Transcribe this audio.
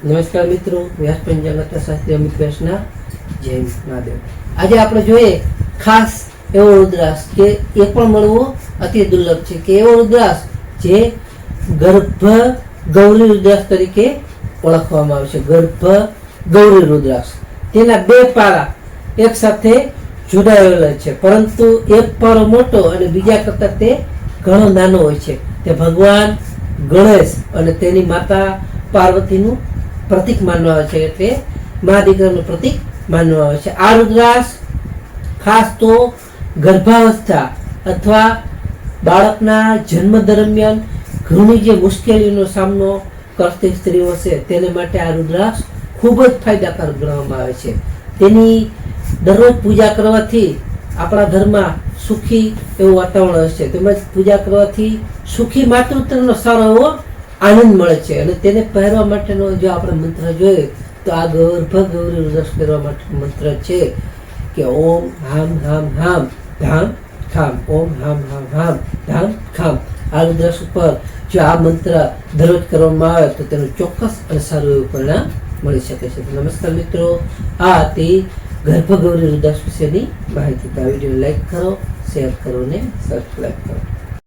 નમસ્કાર મિત્રો, વ્યાસ પંચાંગ શાસ્ત્રી અમિત વ્યાસના જય મહાદેવ. આજે આપણે જોઈએ ખાસ એવો રુદ્રાક્ષ કે એ પણ મળવો અતિ દુર્લભ છે, કે એવો રુદ્રાક્ષ જે ગર્ભ ગૌરી રુદ્રાક્ષ તરીકે ઓળખવામાં આવે છે. ગર્ભ ગૌરી રુદ્રાક્ષ, તેના બે પારા એક સાથે જોડાયેલા છે, પરંતુ એક પારો મોટો અને બીજા કરતા તે ઘણો નાનો હોય છે. તે ભગવાન ગણેશ અને તેની માતા પાર્વતીનું પ્રતીક માનવામાં આવે છે, એટલે મા દીકરાનું પ્રતીક માનવામાં આવે છે. આ રુદ્રાક્ષ ખાસ તો ગર્ભાવસ્થા અથવા બાળકના જન્મ દરમિયાન ઘણી જે મુશ્કેલીનો સામનો કરતી સ્ત્રીઓ છે તેને માટે આ રુદ્રાક્ષ ખૂબ જ ફાયદાકારક ગણવામાં આવે છે. તેની દરરોજ પૂજા કરવાથી આપણા ઘરમાં સુખી એવું વાતાવરણ હશે, તેમજ પૂજા કરવાથી સુખી માતૃત્વનો સારો એવો આનંદ મળે છે. અને તેને પહેરવા માટેનો જો આપણે મંત્ર જોઈએ તો આ ગર્ભ ગૌરી રુદ્રાક્ષ પહેરવા માટેનો મંત્ર છે કે ઓમ હામ હામ હામ ધામ ખામ, ઓમ હામ હામ હામ ધામ ખામ. આ રુદ્રાક્ષ ઉપર જો આ મંત્ર દરરોજ કરવામાં આવે તો તેનું ચોક્કસ અને સારું એવું પરિણામ મળી શકે છે. નમસ્કાર મિત્રો, આ હતી ગર્ભ ગૌરી રુદ્રાક્ષ વિશેની માહિતી. તો આ વિડીયો લાઈક કરો, શેર કરો ને સબસ્ક્રાઈબ કરો.